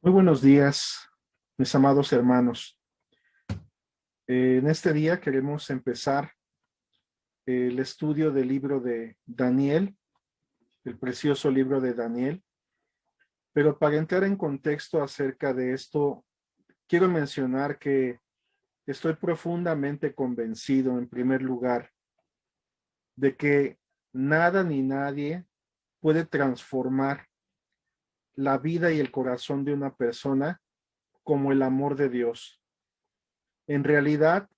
Muy buenos días, mis amados hermanos. En este día queremos empezar el estudio del libro de Daniel, el precioso libro de Daniel. Pero para entrar en contexto acerca de esto, quiero mencionar que estoy profundamente convencido, en primer lugar, de que nada ni nadie puede transformar la vida y el corazón de una persona como el amor de Dios. En realidad,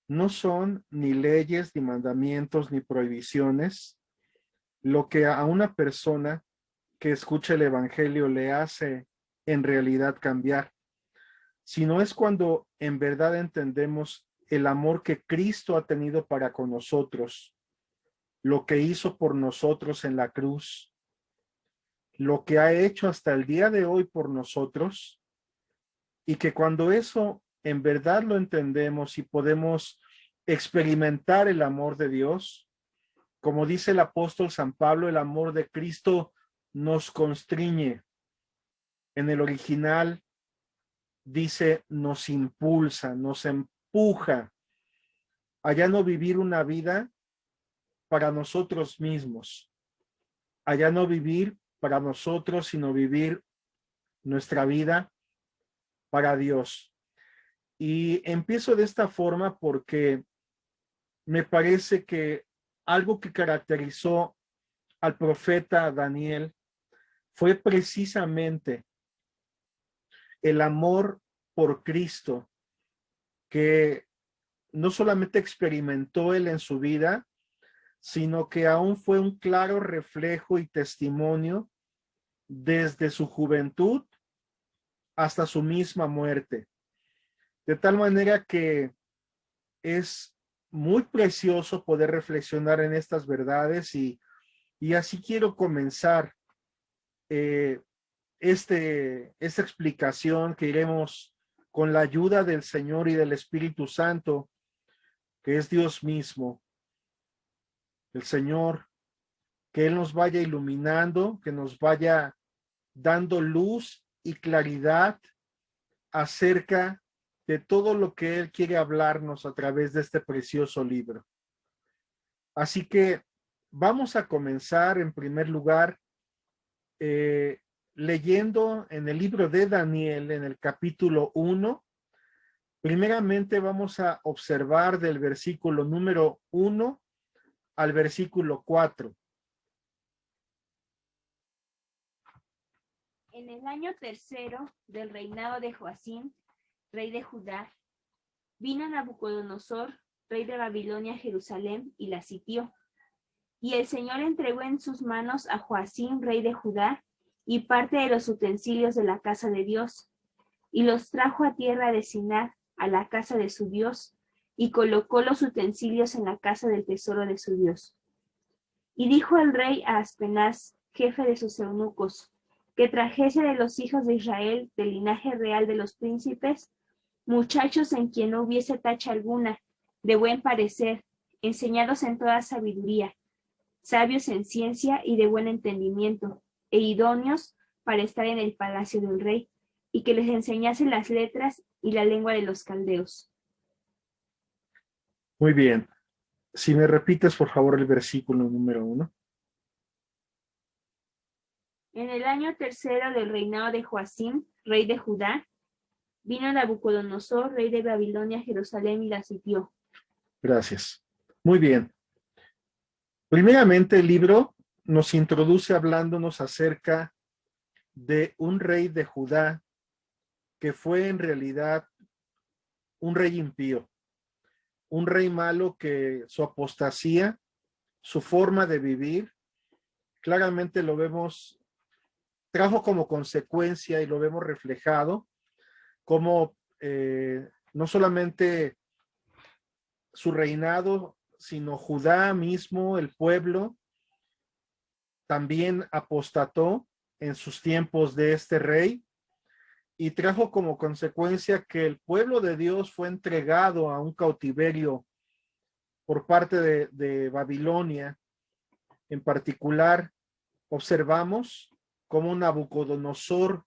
no son ni leyes, ni mandamientos, ni prohibiciones lo que a una persona que escucha el Evangelio le hace en realidad cambiar, sino es cuando en verdad entendemos el amor que Cristo ha tenido para con nosotros, lo que hizo por nosotros en la cruz, lo que ha hecho hasta el día de hoy por nosotros, y que cuando eso en verdad lo entendemos y podemos experimentar el amor de Dios, como dice el apóstol San Pablo, el amor de Cristo nos constriñe. En el original dice nos impulsa, nos empuja a ya no vivir una vida para nosotros mismos, a ya no vivir para nosotros, sino vivir nuestra vida para Dios. Y empiezo de esta forma porque me parece que algo que caracterizó al profeta Daniel fue precisamente el amor por Cristo, que no solamente experimentó él en su vida, sino que aún fue un claro reflejo y testimonio desde su juventud hasta su misma muerte. De tal manera que es muy precioso poder reflexionar en estas verdades y así quiero comenzar eh, esta explicación que iremos con la ayuda del Señor y del Espíritu Santo, que es Dios mismo, el Señor, que Él nos vaya iluminando, que nos vaya dando luz y claridad acerca de todo lo que Él quiere hablarnos a través de este precioso libro. Así que vamos a comenzar en primer lugar leyendo en el libro de Daniel, en el capítulo 1. Primeramente vamos a observar del versículo número 1 al versículo 4. En el año tercero del reinado de Joacim, rey de Judá, vino Nabucodonosor, rey de Babilonia, a Jerusalén y la sitió. Y el Señor entregó en sus manos a Joacim, rey de Judá, y parte de los utensilios de la casa de Dios, y los trajo a tierra de Sinar, a la casa de su Dios, y colocó los utensilios en la casa del tesoro de su Dios. Y dijo el rey a Aspenaz, jefe de sus eunucos, que trajese de los hijos de Israel, del linaje real de los príncipes, muchachos en quien no hubiese tacha alguna, de buen parecer, enseñados en toda sabiduría, sabios en ciencia y de buen entendimiento, e idóneos para estar en el palacio del rey, y que les enseñase las letras y la lengua de los caldeos. Muy bien. Si me repites, por favor, el versículo número 1. En el año tercero del reinado de Joacim, rey de Judá, vino Nabucodonosor, rey de Babilonia, a Jerusalén y la sitió. Gracias. Muy bien. Primeramente, el libro nos introduce hablándonos acerca de un rey de Judá que fue en realidad un rey impío, un rey malo que su apostasía, su forma de vivir, claramente lo vemos, trajo como consecuencia y lo vemos reflejado como no solamente su reinado, sino Judá mismo, el pueblo, también apostató en sus tiempos de este rey y trajo como consecuencia que el pueblo de Dios fue entregado a un cautiverio por parte de Babilonia. En particular, observamos cómo Nabucodonosor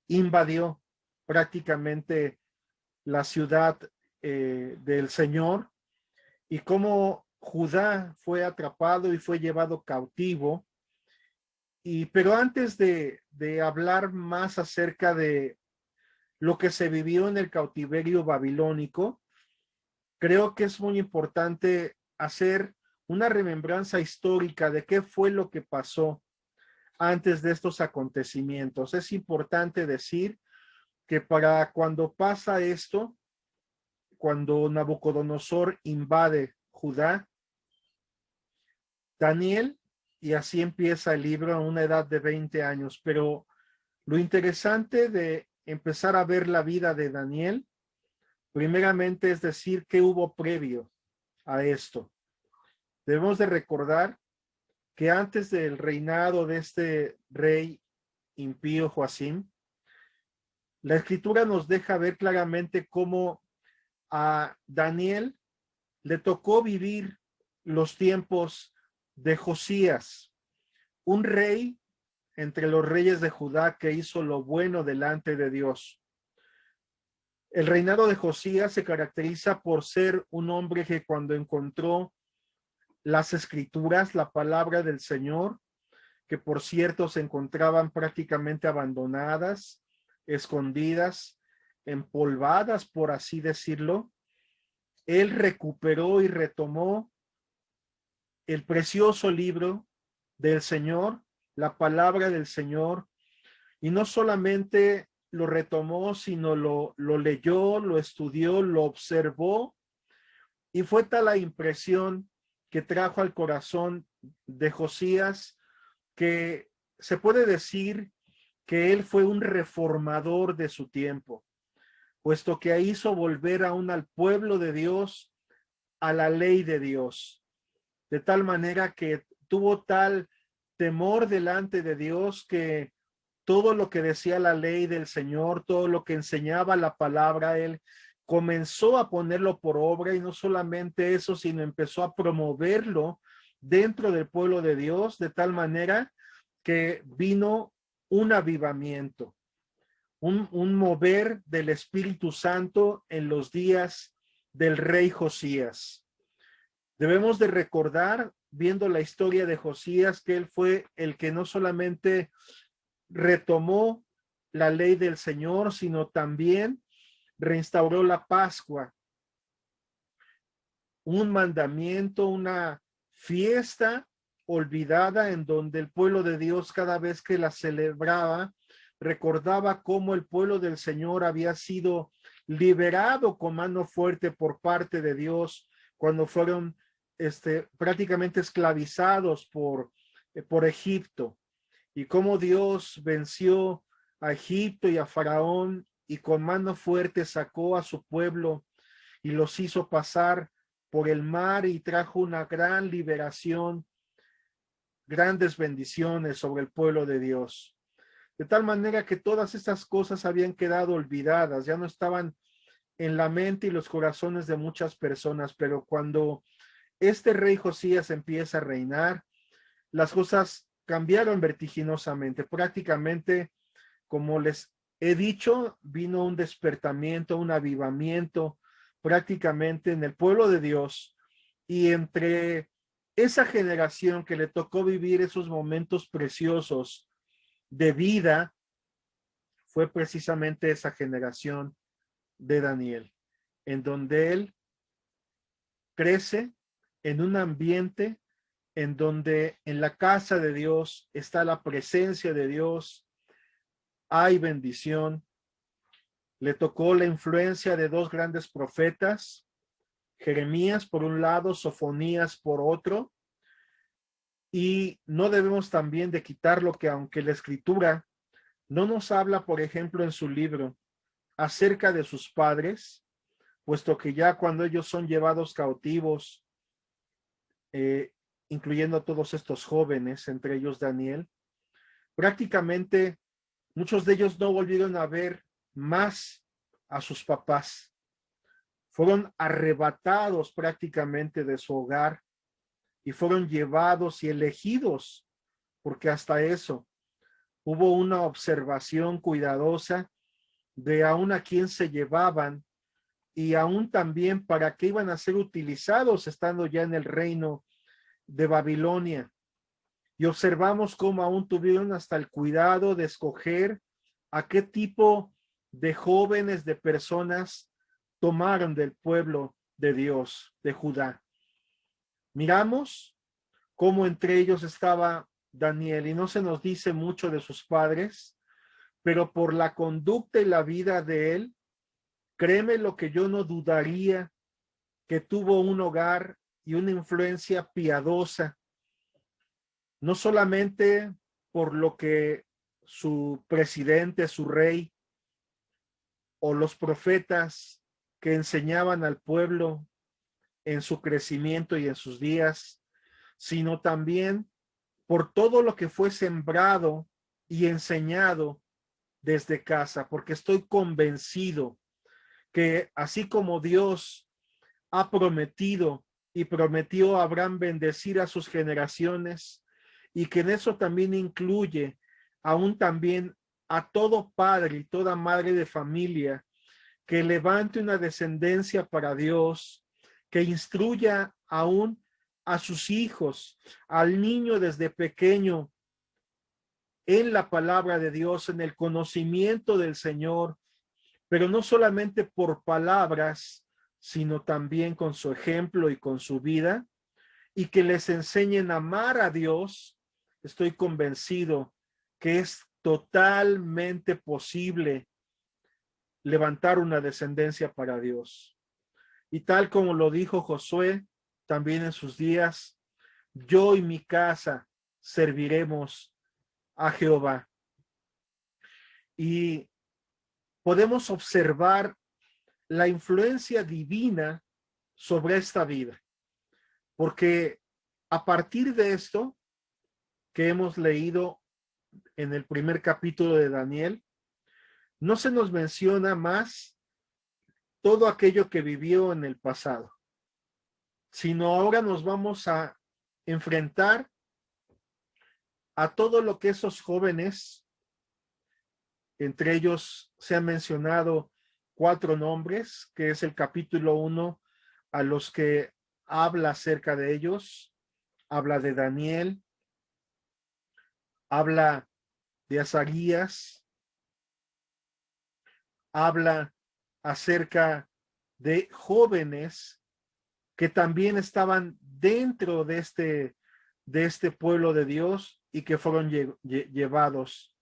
invadió prácticamente la ciudad del Señor, y cómo Judá fue atrapado y fue llevado cautivo. Pero antes de hablar más acerca de lo que se vivió en el cautiverio babilónico, creo que es muy importante hacer una remembranza histórica de qué fue lo que pasó antes de estos acontecimientos. Es importante decir que para cuando pasa esto, cuando Nabucodonosor invade Judá, Daniel, y así empieza el libro a una edad de 20 años, pero lo interesante de empezar a ver la vida de Daniel, primeramente es decir, qué hubo previo a esto. Debemos de recordar que antes del reinado de este rey impío Joacim, la escritura nos deja ver claramente cómo a Daniel le tocó vivir los tiempos de Josías, un rey entre los reyes de Judá que hizo lo bueno delante de Dios. El reinado de Josías se caracteriza por ser un hombre que cuando encontró las escrituras, la palabra del Señor, que por cierto se encontraban prácticamente abandonadas, escondidas, empolvadas, por así decirlo, él recuperó y retomó el precioso libro del Señor, la palabra del Señor, y no solamente lo retomó, sino lo leyó, lo estudió, lo observó, y fue tal la impresión que trajo al corazón de Josías que se puede decir que él fue un reformador de su tiempo, puesto que hizo volver aún al pueblo de Dios a la ley de Dios, de tal manera que tuvo tal temor delante de Dios que todo lo que decía la ley del Señor, todo lo que enseñaba la palabra, él comenzó a ponerlo por obra, y no solamente eso, sino empezó a promoverlo dentro del pueblo de Dios, de tal manera que vino un avivamiento, un mover del Espíritu Santo en los días del rey Josías. Debemos de recordar, viendo la historia de Josías, que él fue el que no solamente retomó la ley del Señor, sino también reinstauró la Pascua, un mandamiento, una fiesta olvidada en donde el pueblo de Dios, cada vez que la celebraba, recordaba cómo el pueblo del Señor había sido liberado con mano fuerte por parte de Dios cuando fueron prácticamente esclavizados por Egipto, y cómo Dios venció a Egipto y a Faraón y con mano fuerte sacó a su pueblo y los hizo pasar por el mar y trajo una gran liberación, grandes bendiciones sobre el pueblo de Dios. De tal manera que todas estas cosas habían quedado olvidadas, ya no estaban en la mente y los corazones de muchas personas, pero cuando este rey Josías empieza a reinar, las cosas cambiaron vertiginosamente. Prácticamente, como les he dicho, vino un despertamiento, un avivamiento prácticamente en el pueblo de Dios, y entre esa generación que le tocó vivir esos momentos preciosos de vida, fue precisamente esa generación de Daniel, en donde él crece en un ambiente en donde en la casa de Dios está la presencia de Dios, hay bendición. Le tocó la influencia de dos grandes profetas, Jeremías por un lado, Sofonías por otro, y no debemos también de quitar lo que, aunque la escritura no nos habla, por ejemplo, en su libro acerca de sus padres, puesto que ya cuando ellos son llevados cautivos, incluyendo a todos estos jóvenes, entre ellos Daniel, prácticamente muchos de ellos no volvieron a ver más a sus papás. Fueron arrebatados prácticamente de su hogar y fueron llevados y elegidos, porque hasta eso hubo una observación cuidadosa de aún a quién se llevaban y aún también para qué iban a ser utilizados estando ya en el reino de Babilonia. Y observamos cómo aún tuvieron hasta el cuidado de escoger a qué tipo de jóvenes, de personas tomaron del pueblo de Dios, de Judá. Miramos cómo entre ellos estaba Daniel, y no se nos dice mucho de sus padres, pero por la conducta y la vida de él, créeme lo que yo no dudaría que tuvo un hogar y una influencia piadosa, no solamente por lo que su presidente, su rey, o los profetas que enseñaban al pueblo en su crecimiento y en sus días, sino también por todo lo que fue sembrado y enseñado desde casa, porque estoy convencido que así como Dios ha prometido y prometió a Abraham bendecir a sus generaciones, y que en eso también incluye aún también a todo padre y toda madre de familia que levante una descendencia para Dios, que instruya aún a sus hijos, al niño desde pequeño en la palabra de Dios, en el conocimiento del Señor, pero no solamente por palabras, sino también con su ejemplo y con su vida, y que les enseñen a amar a Dios. Estoy convencido que es totalmente posible levantar una descendencia para Dios. Y tal como lo dijo Josué también en sus días, yo y mi casa serviremos a Jehová. Y podemos observar la influencia divina sobre esta vida, porque a partir de esto que hemos leído en el primer capítulo de Daniel, no se nos menciona más todo aquello que vivió en el pasado, sino ahora nos vamos a enfrentar a todo lo que esos jóvenes, entre ellos se han mencionado 4 nombres, que es el capítulo 1, a los que habla acerca de ellos, habla de Daniel, habla de Azarías, habla acerca de jóvenes que también estaban dentro de este pueblo de Dios y que fueron llevados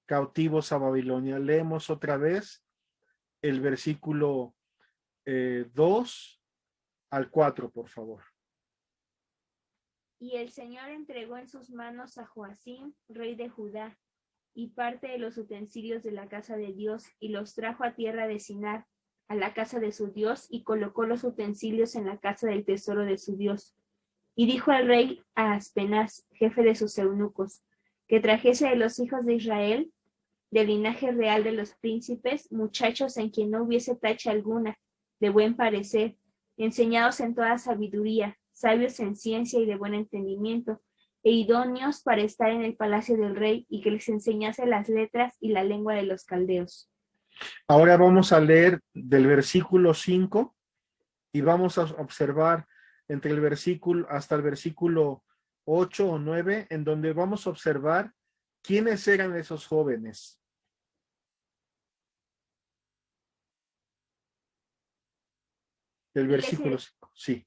cautivos a Babilonia. Leemos otra vez el versículo 2 al 4, por favor. Y el Señor entregó en sus manos a Joacim, rey de Judá, y parte de los utensilios de la casa de Dios, y los trajo a tierra de Sinar, a la casa de su Dios, y colocó los utensilios en la casa del tesoro de su Dios. Y dijo al rey a Aspenaz, jefe de sus eunucos, que trajese de los hijos de Israel, del linaje real de los príncipes, muchachos en quien no hubiese tacha alguna, de buen parecer, enseñados en toda sabiduría, sabios en ciencia y de buen entendimiento, e idóneos para estar en el palacio del rey, y que les enseñase las letras y la lengua de los caldeos. Ahora vamos a leer del versículo 5 y vamos a observar entre el versículo hasta el versículo 8 o 9, en donde vamos a observar quiénes eran esos jóvenes. Del versículo 5, sí.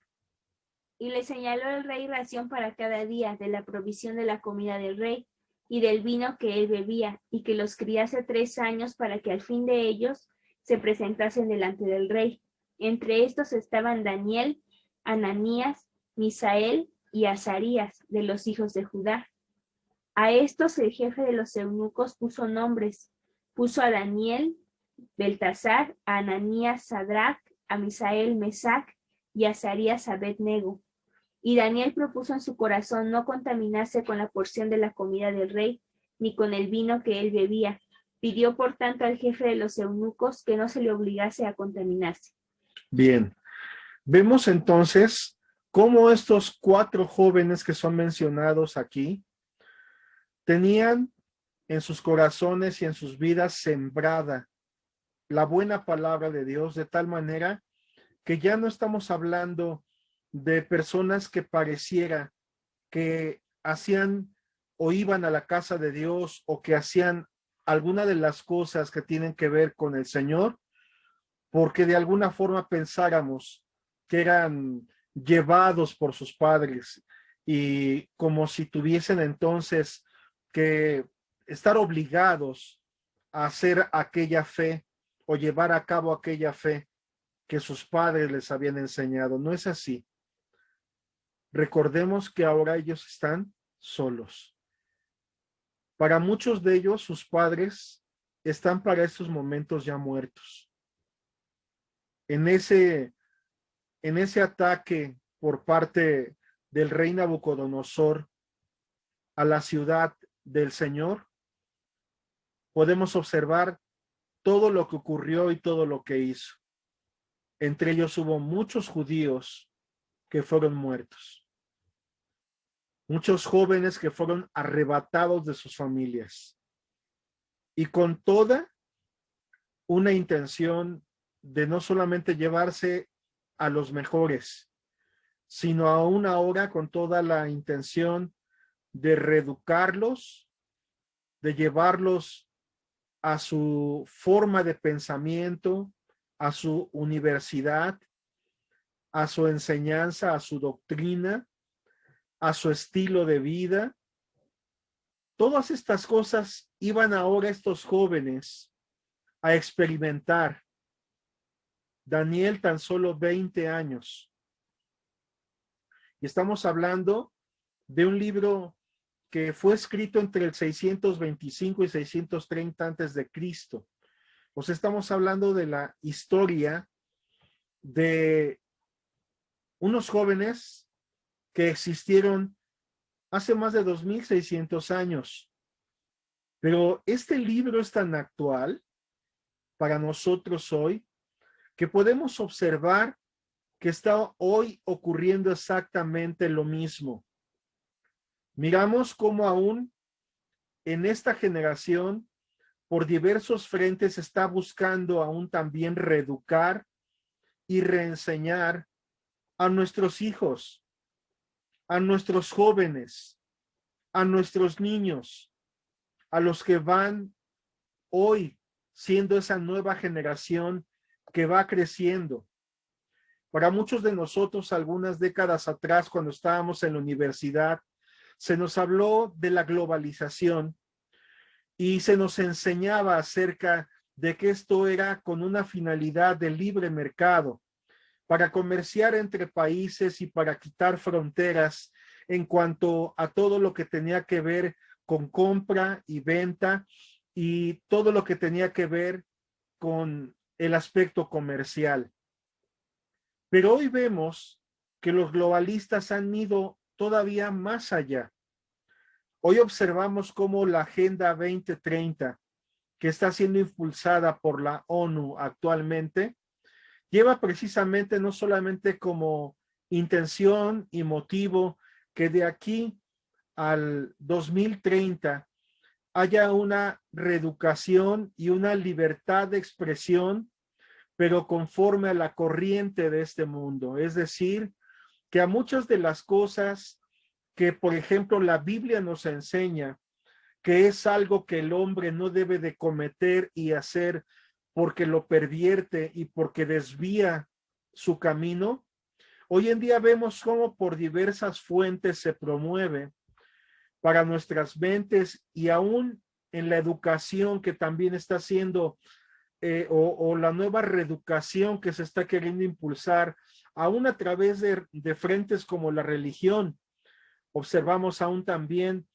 Y le señaló el rey ración para cada día de la provisión de la comida del rey y del vino que él bebía, y que los criase 3 años para que al fin de ellos se presentasen delante del rey. Entre estos estaban Daniel, Ananías, Misael y Azarías, de los hijos de Judá. A estos el jefe de los eunucos puso nombres. Puso a Daniel, Beltasar, a Ananías, Sadrach, a Misael, Mesac, y a Azarías, Abed-nego. Y Daniel propuso en su corazón no contaminarse con la porción de la comida del rey, ni con el vino que él bebía. Pidió por tanto al jefe de los eunucos que no se le obligase a contaminarse. Bien, vemos entonces cómo estos 4 jóvenes que son mencionados aquí tenían en sus corazones y en sus vidas sembrada la buena palabra de Dios, de tal manera que ya no estamos hablando de personas que pareciera que hacían o iban a la casa de Dios o que hacían alguna de las cosas que tienen que ver con el Señor, porque de alguna forma pensáramos que eran llevados por sus padres y como si tuviesen entonces que estar obligados a hacer aquella fe o llevar a cabo aquella fe que sus padres les habían enseñado. No es así. Recordemos que ahora ellos están solos. Para muchos de ellos, sus padres están para estos momentos ya muertos. En ese ataque por parte del rey Nabucodonosor a la ciudad del Señor, podemos observar todo lo que ocurrió y todo lo que hizo. Entre ellos hubo muchos judíos que fueron muertos. Muchos jóvenes que fueron arrebatados de sus familias. Y con toda una intención de no solamente llevarse a los mejores, sino aún ahora con toda la intención de reeducarlos, de llevarlos a su forma de pensamiento, a su universidad, a su enseñanza, a su doctrina, a su estilo de vida. Todas estas cosas iban ahora estos jóvenes a experimentar. Daniel tan solo 20 años. Y estamos hablando de un libro que fue escrito entre el 625 y 630 antes de Cristo. O sea, estamos hablando de la historia de unos jóvenes que existieron hace más de 2600 años. Pero este libro es tan actual para nosotros hoy que podemos observar que está hoy ocurriendo exactamente lo mismo. Miramos cómo aún en esta generación, por diversos frentes, está buscando aún también reeducar y reenseñar a nuestros hijos, a nuestros jóvenes, a nuestros niños, a los que van hoy siendo esa nueva generación que va creciendo. Para muchos de nosotros, algunas décadas atrás, cuando estábamos en la universidad, se nos habló de la globalización y se nos enseñaba acerca de que esto era con una finalidad de libre mercado, para comerciar entre países y para quitar fronteras en cuanto a todo lo que tenía que ver con compra y venta y todo lo que tenía que ver con el aspecto comercial. Pero hoy vemos que los globalistas han ido todavía más allá. Hoy observamos cómo la Agenda 2030, que está siendo impulsada por la ONU actualmente, lleva precisamente no solamente como intención y motivo que de aquí al 2030 haya una reeducación y una libertad de expresión, pero conforme a la corriente de este mundo. Es decir, que a muchas de las cosas que, por ejemplo, la Biblia nos enseña, que es algo que el hombre no debe de cometer y hacer porque lo pervierte y porque desvía su camino, hoy en día vemos cómo por diversas fuentes se promueve para nuestras mentes y aún en la educación que también está haciendo o la nueva reeducación que se está queriendo impulsar, aún a través de frentes como la religión. Observamos aún también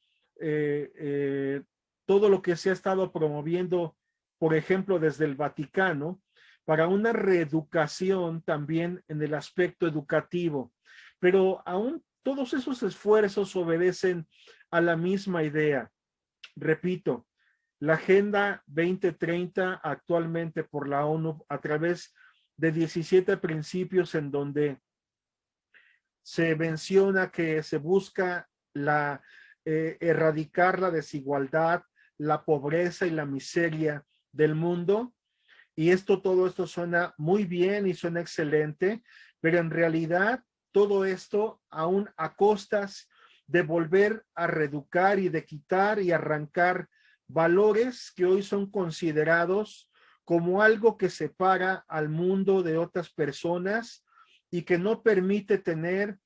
todo lo que se ha estado promoviendo, por ejemplo, desde el Vaticano, para una reeducación también en el aspecto educativo. Pero aún todos esos esfuerzos obedecen a la misma idea. Repito, la Agenda 2030 actualmente por la ONU a través de 17 principios en donde se menciona que se busca erradicar la desigualdad, la pobreza y la miseria del mundo. Y todo esto suena muy bien y suena excelente, pero en realidad todo esto aún a costas de volver a reeducar y de quitar y arrancar valores que hoy son considerados como algo que separa al mundo de otras personas y que no permite tener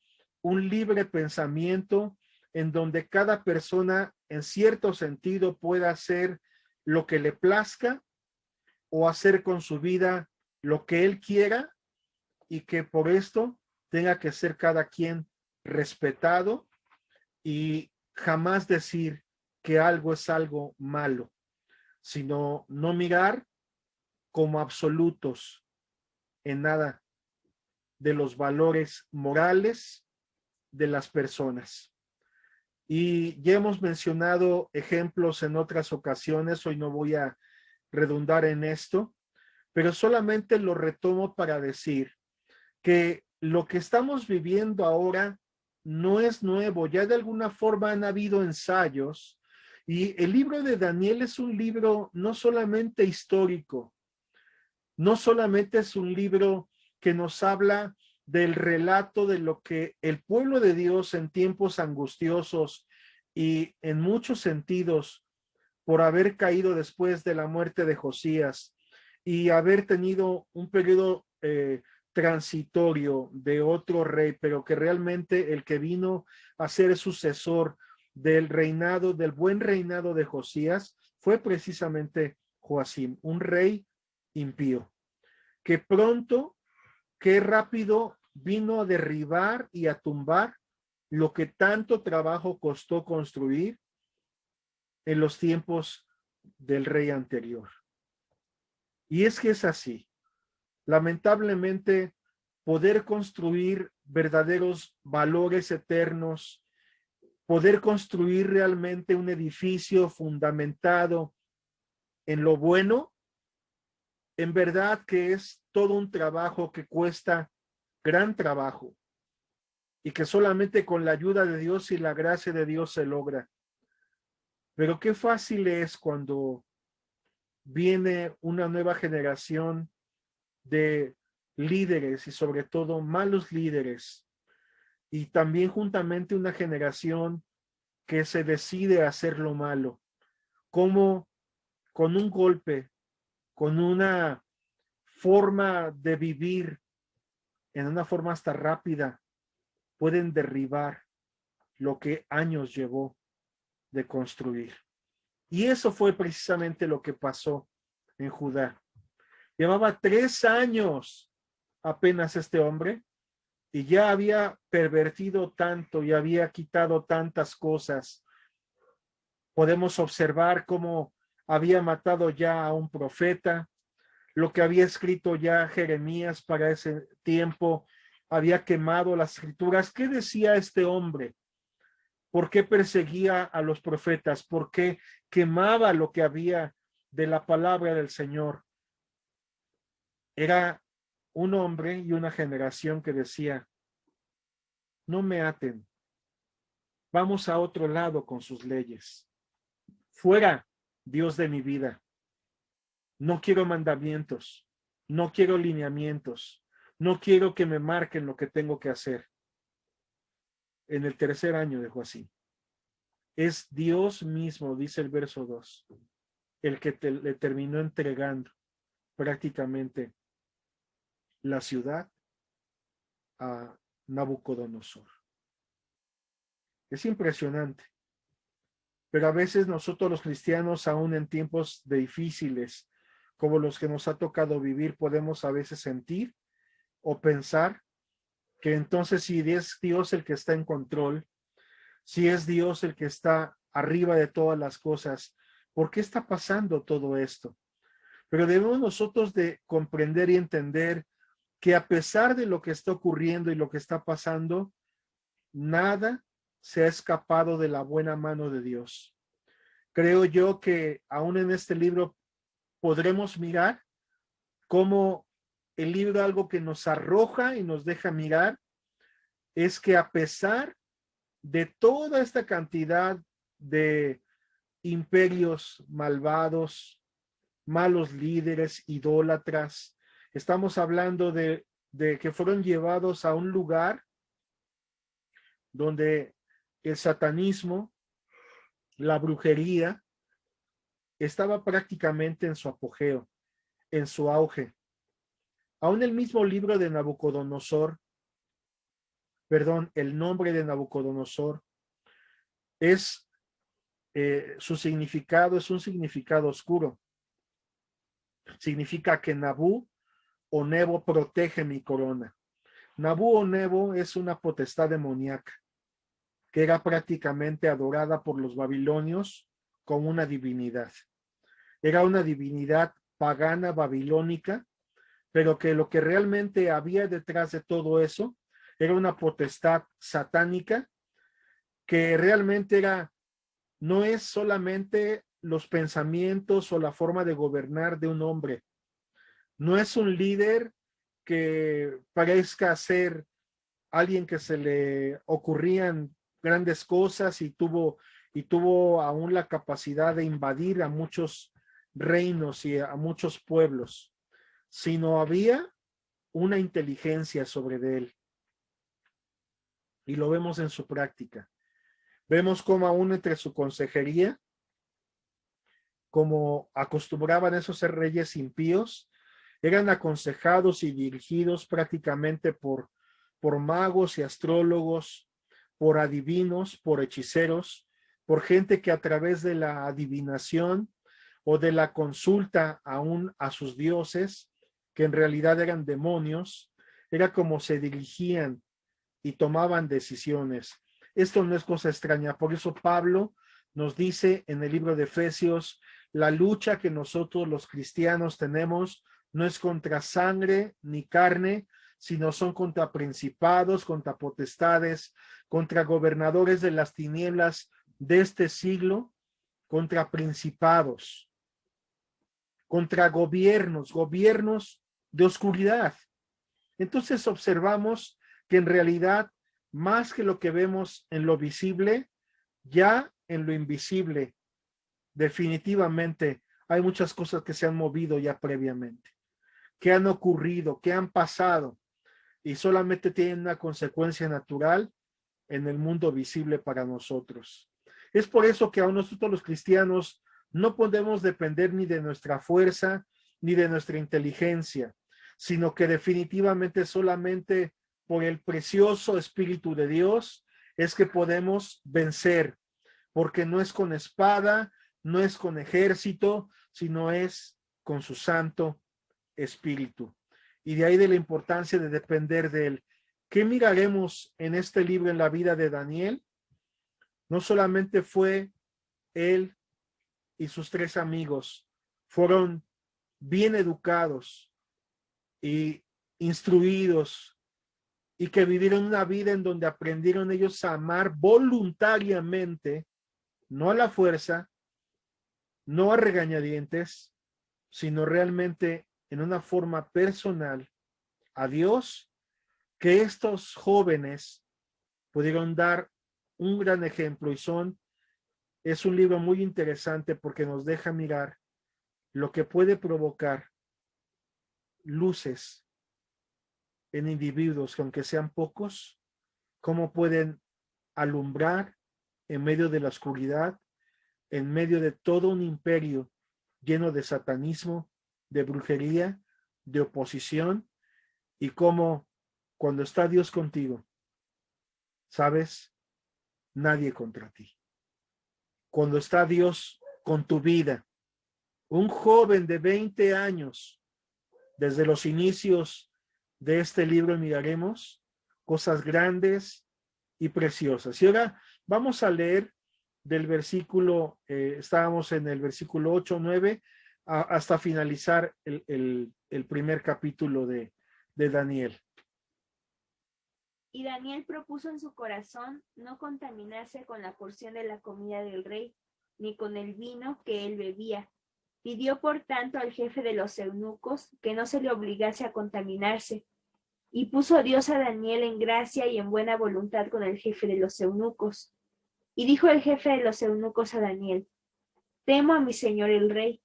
un libre pensamiento en donde cada persona en cierto sentido pueda hacer lo que le plazca o hacer con su vida lo que él quiera, y que por esto tenga que ser cada quien respetado y jamás decir que algo es algo malo, sino no mirar como absolutos en nada de los valores morales de las personas. Y ya hemos mencionado ejemplos en otras ocasiones, hoy no voy a redundar en esto, pero solamente lo retomo para decir que lo que estamos viviendo ahora no es nuevo, ya de alguna forma han habido ensayos, y el libro de Daniel es un libro no solamente histórico, no solamente es un libro que nos habla del relato de lo que el pueblo de Dios en tiempos angustiosos y en muchos sentidos por haber caído después de la muerte de Josías y haber tenido un periodo transitorio de otro rey, pero que realmente el que vino a ser sucesor del reinado, del buen reinado de Josías, fue precisamente Joacim, un rey impío, que pronto, que rápido vino a derribar y a tumbar lo que tanto trabajo costó construir en los tiempos del rey anterior. Y es que es así. Lamentablemente, poder construir verdaderos valores eternos, poder construir realmente un edificio fundamentado en lo bueno, en verdad que es todo un trabajo que cuesta gran trabajo y que solamente con la ayuda de Dios y la gracia de Dios se logra. Pero qué fácil es cuando viene una nueva generación de líderes y sobre todo malos líderes, y también juntamente una generación que se decide a hacer lo malo, como con un golpe, con una forma de vivir, en una forma hasta rápida, pueden derribar lo que años llevó de construir. Y eso fue precisamente lo que pasó en Judá. Llevaba 3 años apenas este hombre y ya había pervertido tanto y había quitado tantas cosas. Podemos observar cómo había matado ya a un profeta, lo que había escrito ya Jeremías para ese tiempo, había quemado las escrituras. ¿Qué decía este hombre? ¿Por qué perseguía a los profetas? ¿Por qué quemaba lo que había de la palabra del Señor? Era un hombre y una generación que decía: no me aten, vamos a otro lado con sus leyes. Fuera, Dios de mi vida. No quiero mandamientos, no quiero lineamientos, no quiero que me marquen lo que tengo que hacer. En el 3er año de Joacim. Es Dios mismo, dice el verso 2, el que le terminó entregando prácticamente la ciudad a Nabucodonosor. Es impresionante. Pero a veces nosotros los cristianos, aún en tiempos difíciles como los que nos ha tocado vivir, podemos a veces sentir o pensar que entonces si es Dios el que está en control, si es Dios el que está arriba de todas las cosas, ¿por qué está pasando todo esto? Pero debemos nosotros de comprender y entender que a pesar de lo que está ocurriendo y lo que está pasando, nada se ha escapado de la buena mano de Dios. Creo yo que aún en este libro podremos mirar cómo el libro, algo que nos arroja y nos deja mirar, es que a pesar de toda esta cantidad de imperios malvados, malos líderes, idólatras. Estamos hablando de que fueron llevados a un lugar donde el satanismo, la brujería, estaba prácticamente en su apogeo, en su auge. Aún el mismo libro de Nabucodonosor, el nombre de Nabucodonosor es, su significado es un significado oscuro. Significa que Nabú o Nebo protege mi corona. Nabú o Nebo es una potestad demoníaca que era prácticamente adorada por los babilonios como una divinidad. Era una divinidad pagana babilónica, pero que lo que realmente había detrás de todo eso era una potestad satánica que realmente no es solamente los pensamientos o la forma de gobernar de un hombre. No es un líder que parezca ser alguien que se le ocurrían grandes cosas y tuvo aún la capacidad de invadir a muchos reinos y a muchos pueblos, sino había una inteligencia sobre él. Y lo vemos en su práctica. Vemos cómo aún entre su consejería, como acostumbraban esos reyes impíos, eran aconsejados y dirigidos prácticamente por magos y astrólogos, por adivinos, por hechiceros, por gente que a través de la adivinación o de la consulta aún a sus dioses, que en realidad eran demonios, era como se dirigían y tomaban decisiones. Esto no es cosa extraña, por eso Pablo nos dice en el libro de Efesios, la lucha que nosotros los cristianos tenemos no es contra sangre ni carne, sino son contra principados, contra potestades, contra gobernadores de las tinieblas de este siglo, contra principados, contra gobiernos de oscuridad. Entonces observamos que en realidad, más que lo que vemos en lo visible, ya en lo invisible, definitivamente hay muchas cosas que se han movido ya previamente, que han ocurrido, que han pasado y solamente tienen una consecuencia natural en el mundo visible para nosotros. Es por eso que aún nosotros los cristianos no podemos depender ni de nuestra fuerza ni de nuestra inteligencia, sino que definitivamente solamente por el precioso Espíritu de Dios es que podemos vencer, porque no es con espada, no es con ejército, sino es con su Santo Espíritu. Y de ahí de la importancia de depender de él. ¿Qué miraremos en este libro en la vida de Daniel? No solamente fue él y sus 3 amigos, fueron bien educados y instruidos y que vivieron una vida en donde aprendieron ellos a amar voluntariamente, no a la fuerza, no a regañadientes, sino realmente en una forma personal a Dios, que estos jóvenes pudieron dar un gran ejemplo y es un libro muy interesante porque nos deja mirar lo que puede provocar luces en individuos que aunque sean pocos, cómo pueden alumbrar en medio de la oscuridad, en medio de todo un imperio lleno de satanismo, de brujería, de oposición, y cómo cuando está Dios contigo, sabes, nadie contra ti. Cuando está Dios con tu vida, un joven de 20 años, desde los inicios de este libro miraremos cosas grandes y preciosas. Y ahora vamos a leer del versículo, estábamos en el versículo 8, 9, hasta finalizar el primer capítulo de Daniel. Y Daniel propuso en su corazón no contaminarse con la porción de la comida del rey, ni con el vino que él bebía. Pidió por tanto al jefe de los eunucos que no se le obligase a contaminarse. Y puso Dios a Daniel en gracia y en buena voluntad con el jefe de los eunucos. Y dijo el jefe de los eunucos a Daniel: temo a mi señor el rey,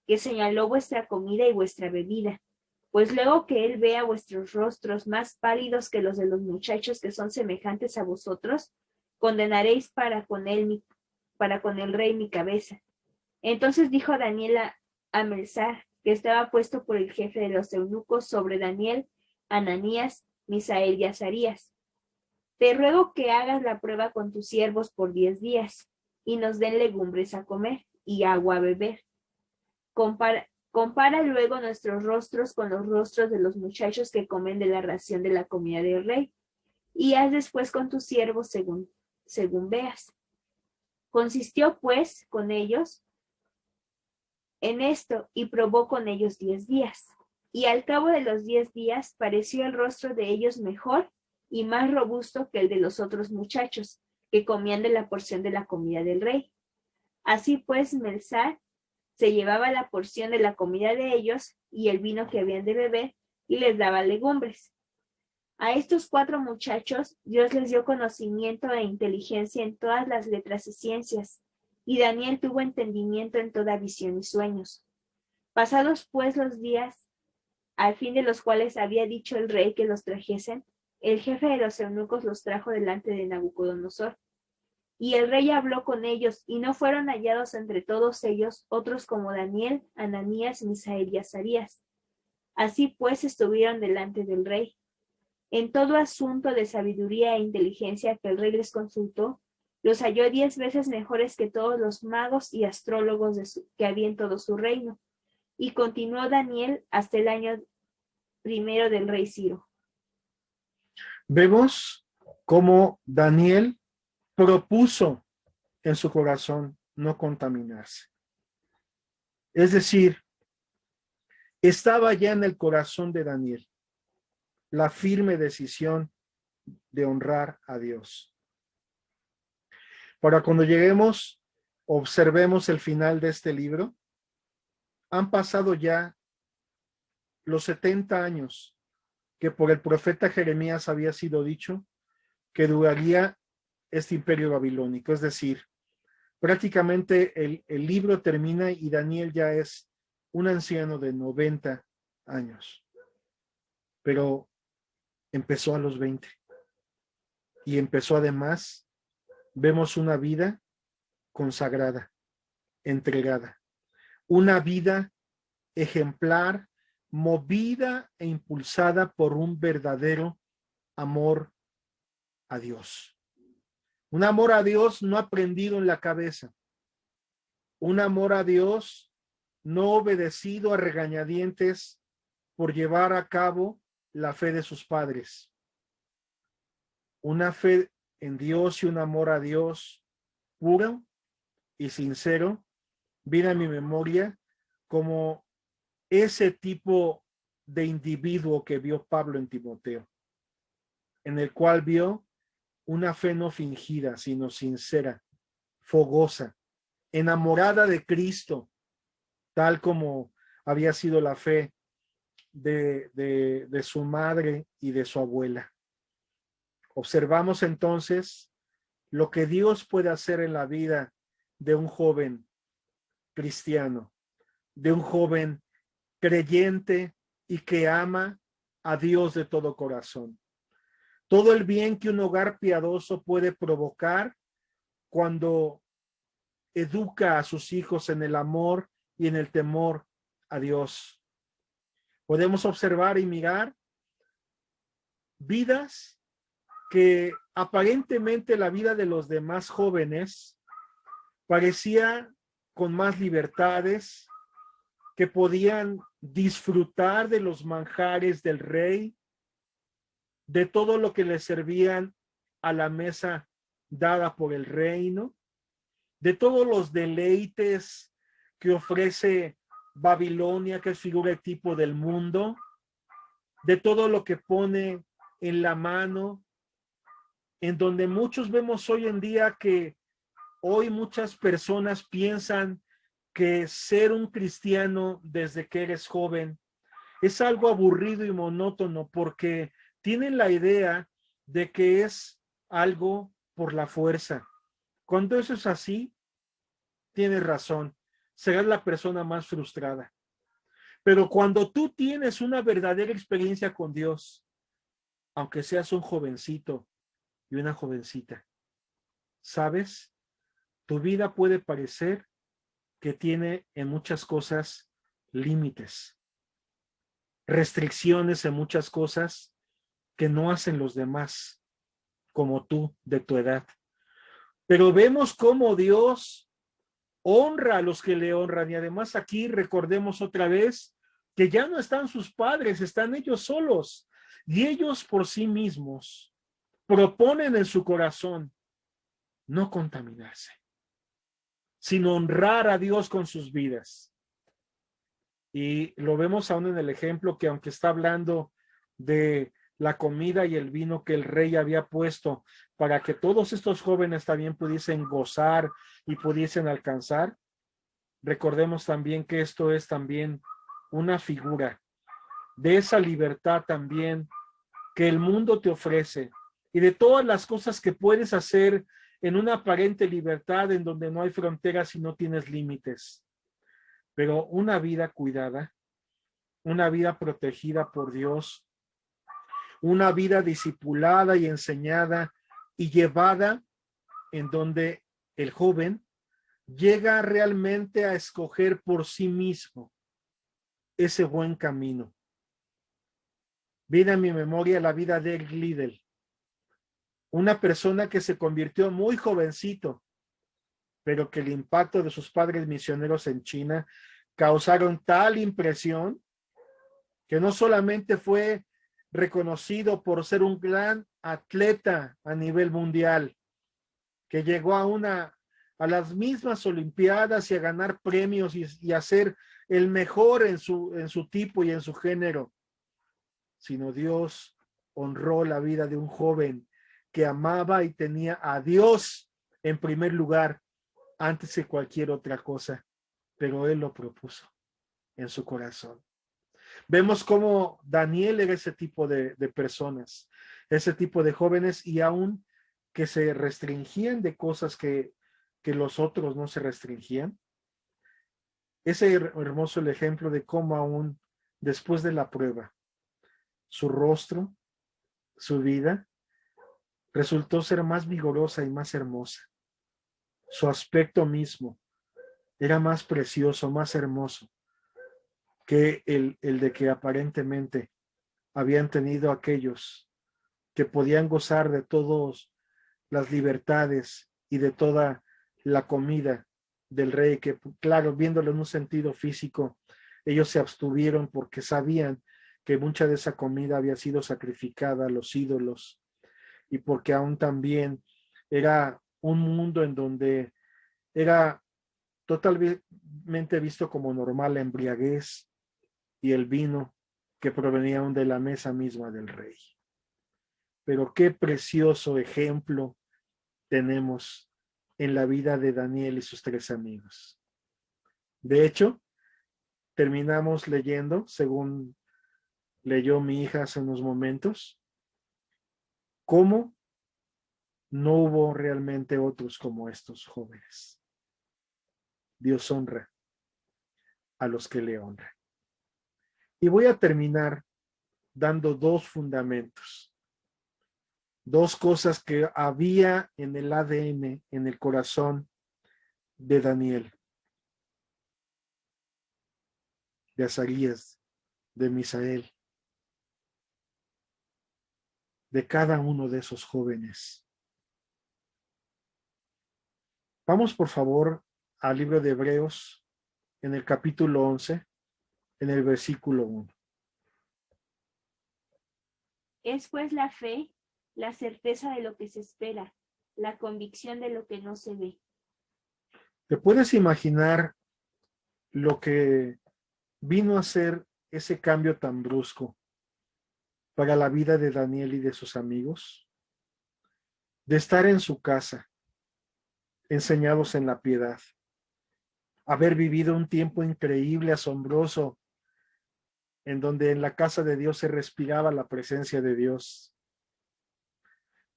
que señaló vuestra comida y vuestra bebida, pues luego que él vea vuestros rostros más pálidos que los de los muchachos que son semejantes a vosotros, condenaréis para con el rey mi cabeza. Entonces dijo Daniel a Melzar, que estaba puesto por el jefe de los eunucos sobre Daniel, Ananías, Misael y Azarías: te ruego que hagas la prueba con tus siervos por 10 días, y nos den legumbres a comer y agua a beber. Compara luego nuestros rostros con los rostros de los muchachos que comen de la ración de la comida del rey, y haz después con tus siervos según veas. Consistió pues con ellos en esto, y probó con ellos 10 días. Y al cabo de los 10 días pareció el rostro de ellos mejor y más robusto que el de los otros muchachos, que comían de la porción de la comida del rey. Así pues, Melzar se llevaba la porción de la comida de ellos y el vino que habían de beber, y les daba legumbres. A estos 4 muchachos Dios les dio conocimiento e inteligencia en todas las letras y ciencias, y Daniel tuvo entendimiento en toda visión y sueños. Pasados pues los días, al fin de los cuales había dicho el rey que los trajesen, el jefe de los eunucos los trajo delante de Nabucodonosor. Y el rey habló con ellos, y no fueron hallados entre todos ellos otros como Daniel, Ananías, Misael y Azarías. Así pues estuvieron delante del rey. En todo asunto de sabiduría e inteligencia que el rey les consultó, los halló 10 veces mejores que todos los magos y astrólogos que había en todo su reino. Y continuó Daniel hasta el año 1 del rey Ciro. Vemos cómo Daniel propuso en su corazón no contaminarse. Es decir, estaba ya en el corazón de Daniel la firme decisión de honrar a Dios. Para cuando lleguemos, observemos el final de este libro. Han pasado ya los 70 años que por el profeta Jeremías había sido dicho que duraría este imperio babilónico. Es decir, prácticamente el libro termina y Daniel ya es un anciano de 90 años. Pero empezó a los 20. Y empezó además, vemos una vida consagrada, entregada. Una vida ejemplar, movida e impulsada por un verdadero amor a Dios. Un amor a Dios no aprendido en la cabeza. Un amor a Dios no obedecido a regañadientes por llevar a cabo la fe de sus padres. Una fe en Dios y un amor a Dios puro y sincero viene a mi memoria como ese tipo de individuo que vio Pablo en Timoteo, en el cual vio una fe no fingida, sino sincera, fogosa, enamorada de Cristo, tal como había sido la fe de su madre y de su abuela. Observamos entonces lo que Dios puede hacer en la vida de un joven cristiano, de un joven creyente y que ama a Dios de todo corazón. Todo el bien que un hogar piadoso puede provocar cuando educa a sus hijos en el amor y en el temor a Dios. Podemos observar y mirar vidas que aparentemente la vida de los demás jóvenes parecía con más libertades, que podían disfrutar de los manjares del rey, de todo lo que les servían a la mesa dada por el reino, de todos los deleites que ofrece Babilonia, que es figura y tipo del mundo, de todo lo que pone en la mano, en donde muchos vemos hoy en día que hoy muchas personas piensan que ser un cristiano desde que eres joven es algo aburrido y monótono porque tienen la idea de que es algo por la fuerza. Cuando eso es así, tienes razón. serás la persona más frustrada. Pero cuando tú tienes una verdadera experiencia con Dios, aunque seas un jovencito y una jovencita, ¿sabes? Tu vida puede parecer que tiene en muchas cosas límites, restricciones en muchas cosas que no hacen los demás como tú de tu edad. Pero vemos cómo Dios honra a los que le honran. Y además aquí recordemos otra vez que ya no están sus padres, están ellos solos. Y ellos por sí mismos proponen en su corazón no contaminarse, sino honrar a Dios con sus vidas. Y lo vemos aún en el ejemplo que aunque está hablando de la comida y el vino que el rey había puesto para que todos estos jóvenes también pudiesen gozar y pudiesen alcanzar, recordemos también que esto es también una figura de esa libertad también que el mundo te ofrece y de todas las cosas que puedes hacer en una aparente libertad en donde no hay fronteras y no tienes límites. Pero una vida cuidada, una vida protegida por Dios, una vida discipulada y enseñada y llevada en donde el joven llega realmente a escoger por sí mismo ese buen camino. Viene a mi memoria la vida de Eric Liddell, una persona que se convirtió muy jovencito, pero que el impacto de sus padres misioneros en China causaron tal impresión que no solamente fue reconocido por ser un gran atleta a nivel mundial, que llegó a las mismas Olimpiadas y a ganar premios y a ser el mejor en su tipo y en su género, sino Dios honró la vida de un joven que amaba y tenía a Dios en primer lugar antes de cualquier otra cosa, pero él lo propuso en su corazón. Vemos cómo Daniel era ese tipo de personas, ese tipo de jóvenes y aún que se restringían de cosas que los otros no se restringían. Ese hermoso el ejemplo de cómo aún después de la prueba, su rostro, su vida, resultó ser más vigorosa y más hermosa. Su aspecto mismo era más precioso, más hermoso que el de que aparentemente habían tenido aquellos que podían gozar de todas las libertades y de toda la comida del rey, que claro, viéndolo en un sentido físico, ellos se abstuvieron porque sabían que mucha de esa comida había sido sacrificada a los ídolos y porque aún también era un mundo en donde era totalmente visto como normal la embriaguez y el vino que provenían de la mesa misma del rey. Pero qué precioso ejemplo tenemos en la vida de Daniel y sus tres amigos. De hecho, terminamos leyendo, según leyó mi hija hace unos momentos, cómo no hubo realmente otros como estos jóvenes. Dios honra a los que le honran. Y voy a terminar dando dos fundamentos, dos cosas que había en el ADN, en el corazón de Daniel, de Azarías, de Misael, de cada uno de esos jóvenes. Vamos por favor al libro de Hebreos, en el capítulo 11, en el versículo 1. Es pues la fe, la certeza de lo que se espera, la convicción de lo que no se ve. ¿Te puedes imaginar lo que vino a ser ese cambio tan brusco para la vida de Daniel y de sus amigos? De estar en su casa, enseñados en la piedad, haber vivido un tiempo increíble, asombroso, en donde en la casa de Dios se respiraba la presencia de Dios,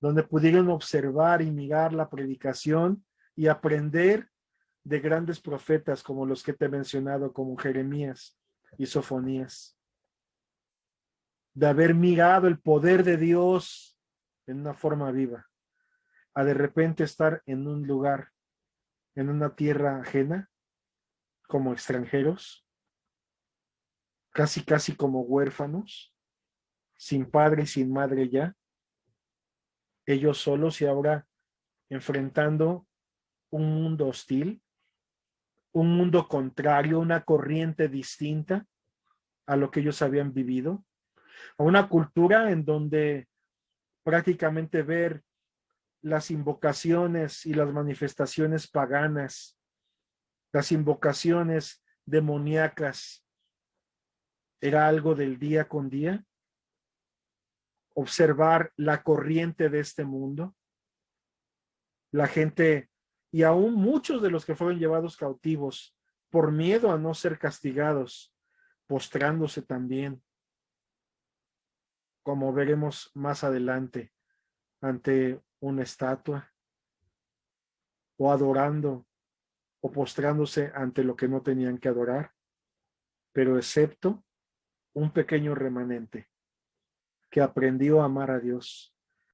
donde pudieron observar y mirar la predicación y aprender de grandes profetas como los que te he mencionado, como Jeremías y Sofonías, de haber mirado el poder de Dios en una forma viva, a de repente estar en un lugar, en una tierra ajena, como extranjeros, casi como huérfanos, sin padre y sin madre ya, ellos solos y ahora enfrentando un mundo hostil, un mundo contrario, una corriente distinta a lo que ellos habían vivido, a una cultura en donde prácticamente ver las invocaciones y las manifestaciones paganas, las invocaciones demoníacas, era algo del día con día. Observar la corriente de este mundo, la gente y aún muchos de los que fueron llevados cautivos por miedo a no ser castigados, postrándose también, como veremos más adelante, ante una estatua, o adorando o postrándose ante lo que no tenían que adorar, pero excepto un pequeño remanente que aprendió a amar a Dios,